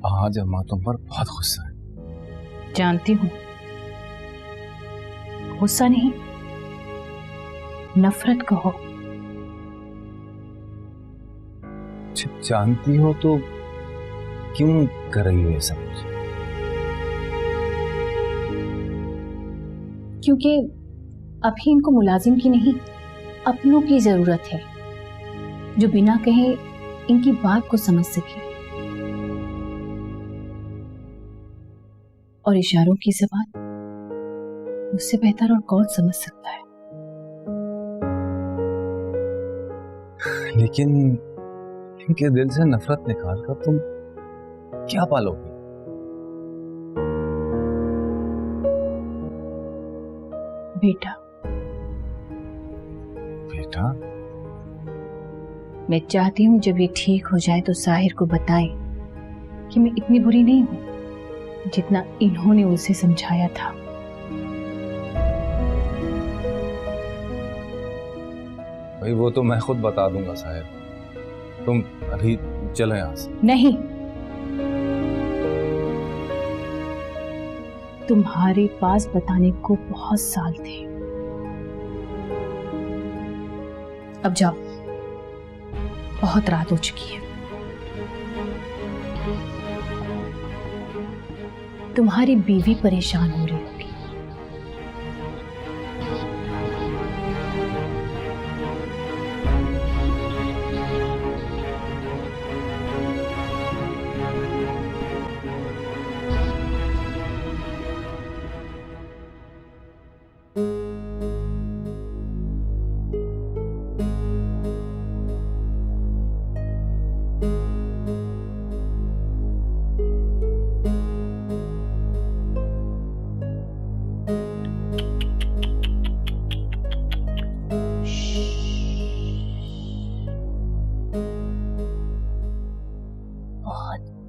आज अम्मा तुम पर बहुत गुस्सा है। जानती हूँ, गुस्सा नहीं, नफरत कहो। जानती हो तो क्यों कर रही हो ये सब? क्योंकि अभी इनको मुलाजिम की नहीं, अपनों की जरूरत है जो बिना कहे इनकी बात को समझ सके। और इशारों की ज़बान उससे बेहतर और कौन समझ सकता है? लेकिन इनके दिल से नफरत निकाल कर तुम क्या पालोगे? बेटा। बेटा? मैं चाहती हूँ जब ये ठीक हो जाए तो साहिर को बताएं कि मैं इतनी बुरी नहीं हूं जितना इन्होंने उसे समझाया था। भाई वो तो मैं खुद बता दूंगा साहिर, तुम अभी चलो यहां से। नहीं, तुम्हारे पास बताने को बहुत साल थे, अब जाओ, बहुत रात हो चुकी है। तुम्हारी बीवी परेशान हो रही होगी।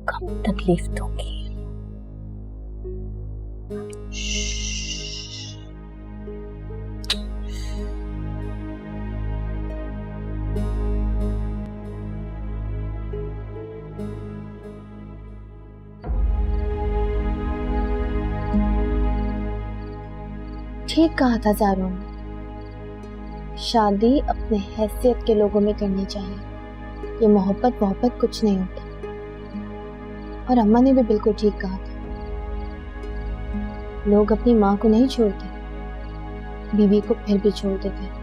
कम तकलीफ दूंगी। ठीक कहा था ज़ारों ने, शादी अपने हैसियत के लोगों में करनी चाहिए। ये मोहब्बत कुछ नहीं होता। और अम्मा ने भी बिल्कुल ठीक कहा था, लोग अपनी माँ को नहीं छोड़ते, बीवी को फिर भी छोड़ देते हैं।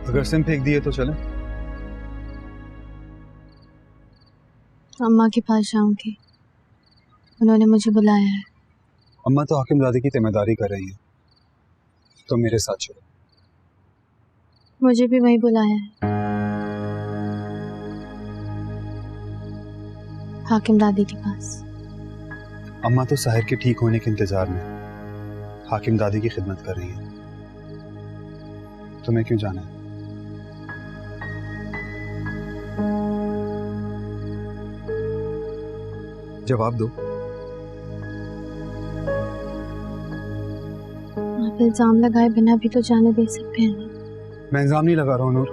अगर सिम फेंक दिए तो चले? अम्मा के पास जाऊंगी, उन्होंने मुझे बुलाया है। अम्मा तो हाकिम दादी की जिम्मेदारी कर रही है, तो मेरे साथ चलो। मुझे भी वही बुलाया है, हाकिम दादी के पास। अम्मा तो साहिर के ठीक होने के इंतजार में हाकिम दादी की खिदमत कर रही है, तुम्हें क्यों जाना है? जवाब दो। आप इल्जाम लगाए बिना भी तो जाने दे सकते हैं ना। मैं इल्जाम नहीं लगा रहा हूँ नूर,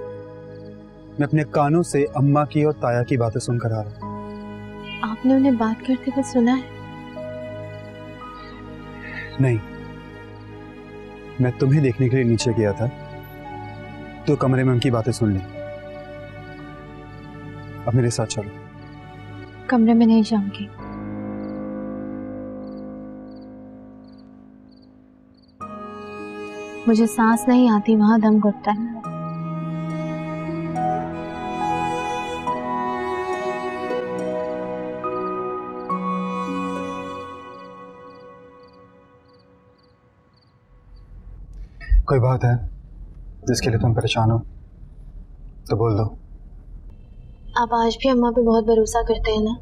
मैं अपने कानों से अम्मा की और ताया की बातें सुनकर आ रहा हूँ। आपने उन्हें बात करते हुए सुना है? नहीं, मैं तुम्हें देखने के लिए नीचे गया था तो कमरे में उनकी बातें सुन ली। अब मेरे साथ चलो। कमरे में नहीं जाऊंगी। मुझे सांस नहीं आती, वहां दम घुटता है। कोई बात है जिसके लिए तुम परेशान हो तो बोल दो। आप आज भी अम्मा पे बहुत भरोसा करते हैं ना?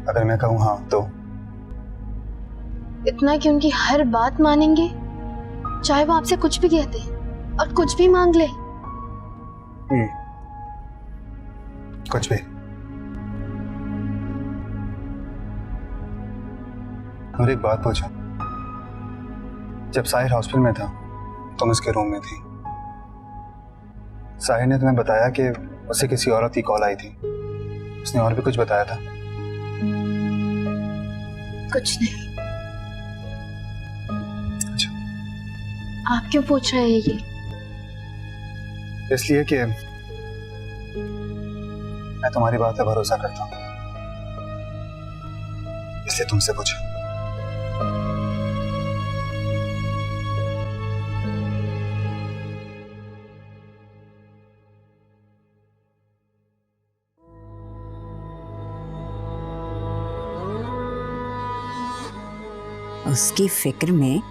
अगर मैं कहूँ हाँ तो? इतना कि उनकी हर बात मानेंगे, चाहे वो आपसे कुछ भी कहते और कुछ भी मांग ले? कुछ भी। और एक बात पूछो, जब साहिर हॉस्पिटल में था तुम इसके रूम में थी। साहिर ने तुम्हें बताया कि उसे किसी औरत की कॉल आई थी। उसने और भी कुछ बताया था? कुछ नहीं। अच्छा। आप क्यों पूछ रहे हैं ये? इसलिए कि मैं तुम्हारी बात पे भरोसा करता हूँ, इसलिए तुमसे पूछा। उसकी फिक्र में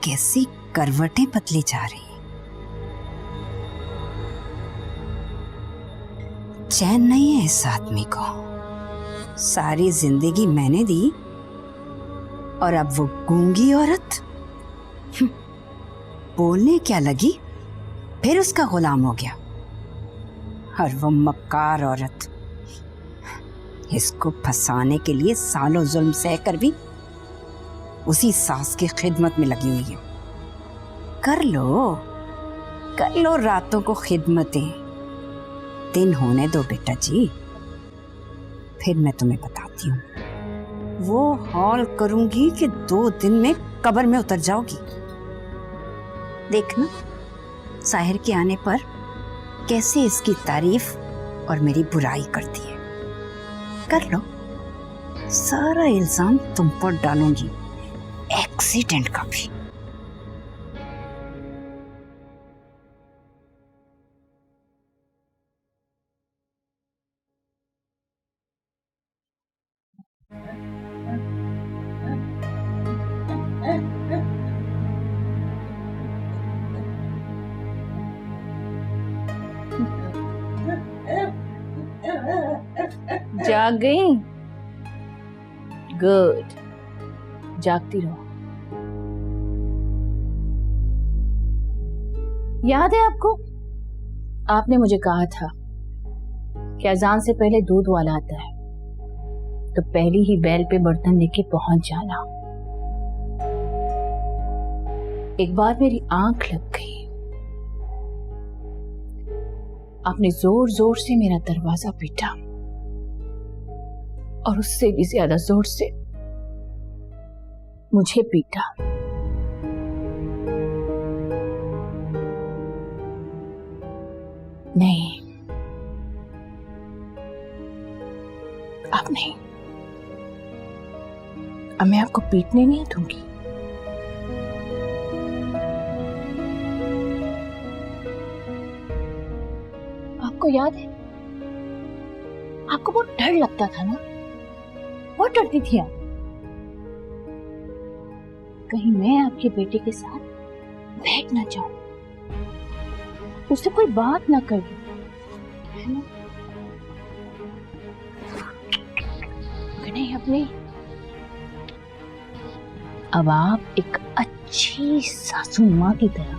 कैसी करवटें बदली जा रही। चैन नहीं है इस आदमी को। सारी जिंदगी मैंने दी और अब वो गूंगी औरत बोलने क्या लगी फिर उसका गुलाम हो गया। और वो मक्कार औरत इसको फंसाने के लिए सालों जुल्म सहकर भी उसी सास की खिदमत में लगी हुई है। कर लो रातों को खिदमतें, दिन होने दो बेटा जी, फिर मैं तुम्हें बताती हूँ। वो हौल करूंगी कि 2 दिन में कब्र में उतर जाओगी। देखना साहिर के आने पर कैसे इसकी तारीफ और मेरी बुराई करती है। कर लो, सारा इल्जाम तुम पर डालूंगी, एक्सीडेंट का भी। जाग गई? गुड, जागती रहो। याद है आपको, आपने मुझे कहा था कि अजान से पहले दूध वाला आता है तो पहली ही बैल पे बर्तन लेके पहुंच जाना। एक बार मेरी आंख लग गई, आपने जोर जोर से मेरा दरवाजा पीटा और उससे भी ज्यादा जोर से मुझे पीटा। नहीं, अब नहीं, अब मैं आपको पीटने नहीं दूंगी। आपको याद है, आपको बहुत डर लगता था ना? बहुत डरती थी आप। कहीं मैं आपके बेटे के साथ बैठ ना जाऊं, उससे कोई बात ना कर दूं, है ना? नहीं, अब नहीं। अब आप एक अच्छी सासू माँ की तरह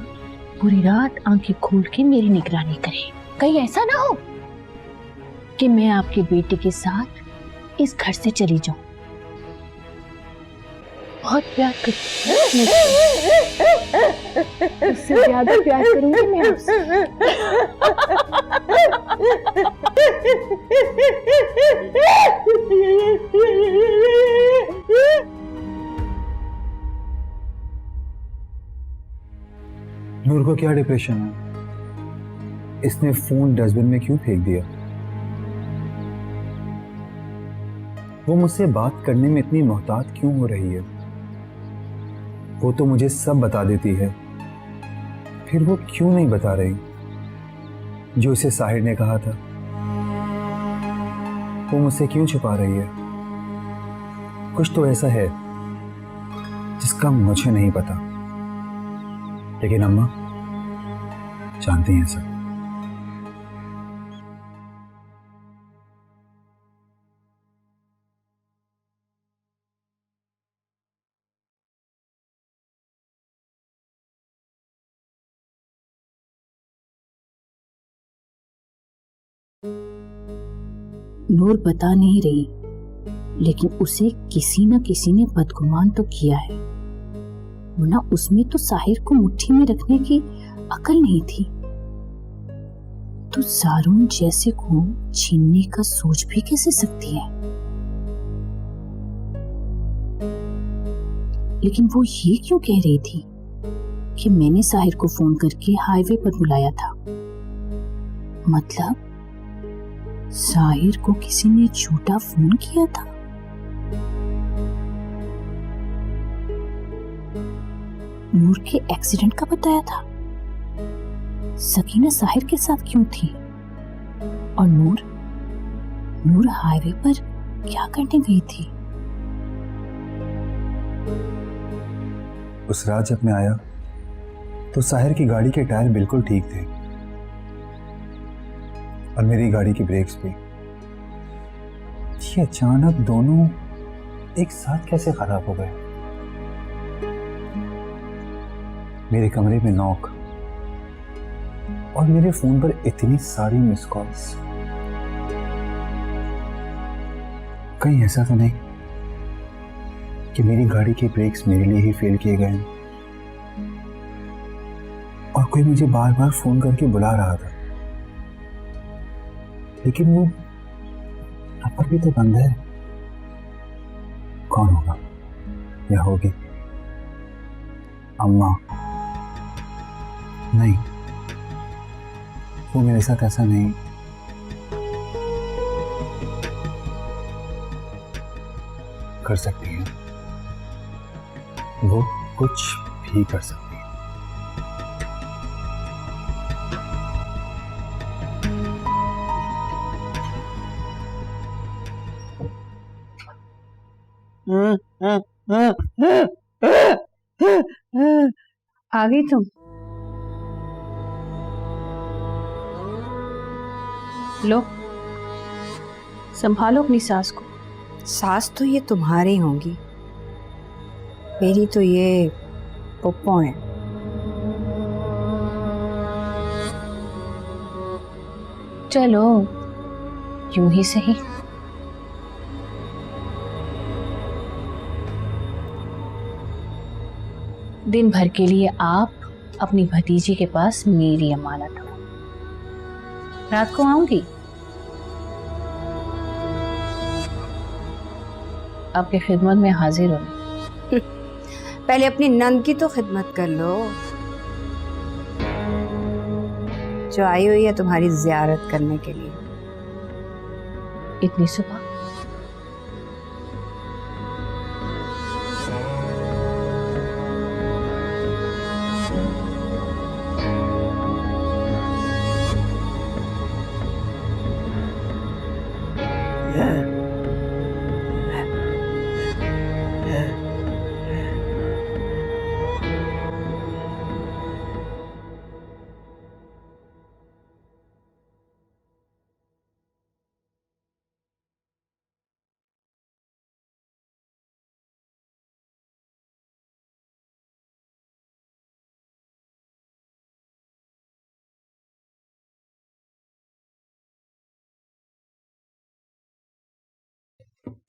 पूरी रात आंखें खोल के मेरी निगरानी करें। कहीं ऐसा ना हो कि मैं आपके बेटे के साथ इस घर से चली जाऊं। बहुत प्यार करती हूं, उससे ज्यादा प्यार करूंगी मैं आपसे। नूर को क्या डिप्रेशन है? इसने फोन डस्टबिन में क्यों फेंक दिया? वो मुझसे बात करने में इतनी मोहतात क्यों हो रही है? वो तो मुझे सब बता देती है, फिर वो क्यों नहीं बता रही जो इसे साहिर ने कहा था? वो मुझसे क्यों छुपा रही है? कुछ तो ऐसा है जिसका मुझे नहीं पता, लेकिन अम्मा जानती हैं सब। नूर बता नहीं रही, लेकिन उसे किसी न किसी ने बदगुमान तो किया है, वरना उसमें तो साहिर को मुट्ठी में रखने की अकल नहीं थी, तो सारून जैसे को छीनने का सोच भी कैसे सकती है। लेकिन वो ये क्यों कह रही थी कि मैंने साहिर को फोन करके हाईवे पर बुलाया था? मतलब साहिर को किसी ने झूठा फोन किया था। नूर के एक्सीडेंट का बताया था। सकीना साहिर के साथ क्यों थी? और नूर हाईवे पर क्या करने गई थी? उस रात जब मैं आया तो साहिर की गाड़ी के टायर बिल्कुल ठीक थे और मेरी गाड़ी की ब्रेक्स भी। ये अचानक दोनों एक साथ कैसे खराब हो गए? मेरे कमरे में नॉक और मेरे फोन पर इतनी सारी मिस कॉल्स। कहीं ऐसा तो नहीं कि मेरी गाड़ी के ब्रेक्स मेरे लिए ही फेल किए गए और कोई मुझे बार बार फोन करके बुला रहा था, लेकिन वो नंबर भी तो बंद है। कौन होगा? या होगी अम्मा? नहीं, वो मेरे साथ ऐसा नहीं। कर सकती है, वो कुछ भी कर सकती है। आ गई तुम? लो, संभालो अपनी सास को। सास तो ये तुम्हारी होंगी, मेरी तो ये पुप्पो है। चलो यूं ही सही। दिन भर के लिए आप अपनी भतीजी के पास मेरी अमानत हो। रात को आऊंगी, आपकी खिदमत में हाजिर हूँ। पहले अपनी नंद की तो खिदमत कर लो, जो आई हुई है तुम्हारी जियारत करने के लिए। इतनी सुबह?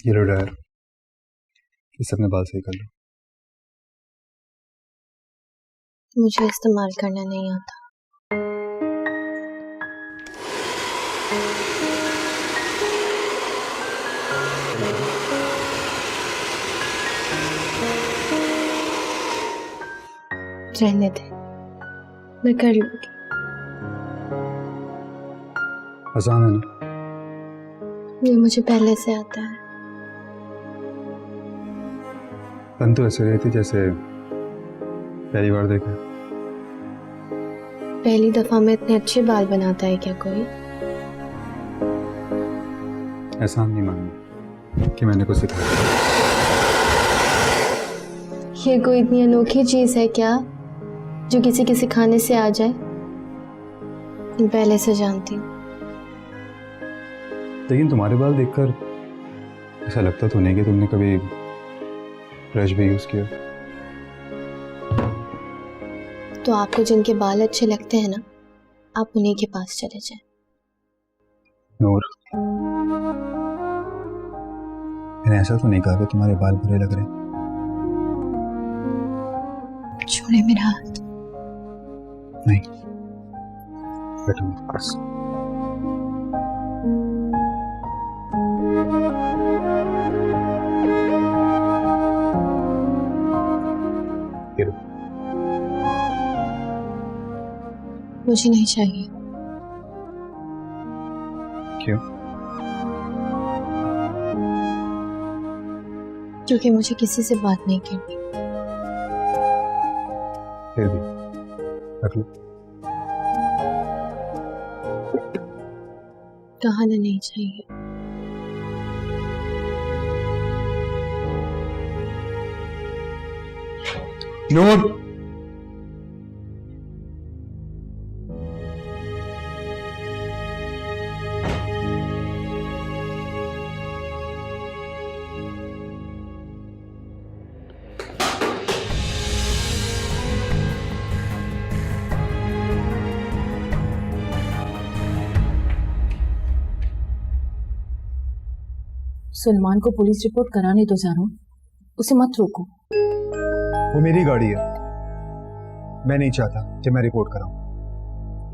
ये लो ड्रायर, इस अपने बाल सही कर लो। मुझे इस्तेमाल करना नहीं आता। रहने दे, मैं कर लूंगी। आसान है ना? ये मुझे पहले से आता है। तन तो ऐसे रही थी जैसे पहली बार देखा। पहली दफा में इतने अच्छे बाल बनाता है क्या कोई? एहसान नहीं मानना कि मैंने कुछ सिखाया। ये कोई इतनी अनोखी चीज है क्या जो किसी के सिखाने से आ जाए? मैं पहले से जानती हूँ। लेकिन तुम्हारे बाल देखकर ऐसा लगता तो नहीं कि तुमने कभी ब्रश भी यूज किया। तो आपको जिनके बाल अच्छे लगते हैं ना, आप उन्हीं के पास चले जाएं। नूर, मैंने ऐसा तो नहीं कहा कि तुम्हारे बाल बुरे लग रहे। छोड़े मेरा हाथ। नहीं, बैठो मेरे पास। मुझे नहीं चाहिए। क्यों? क्योंकि मुझे किसी से बात नहीं करनी। फिर भी रख लो। कहा ना नहीं चाहिए। नूर, सलमान को पुलिस रिपोर्ट कराने दो ज़ारो, उसे मत रोको। वो मेरी गाड़ी है, मैं नहीं चाहता कि मैं रिपोर्ट कराऊं।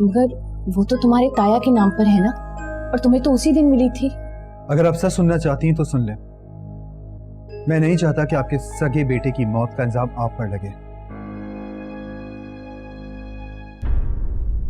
मगर वो तो तुम्हारे ताया के नाम पर है ना, और तुम्हें तो उसी दिन मिली थी। अगर आप सच सुनना चाहती हैं तो सुन लें। मैं नहीं चाहता कि आपके सगे बेटे की मौत का इल्जाम आप पर लगे।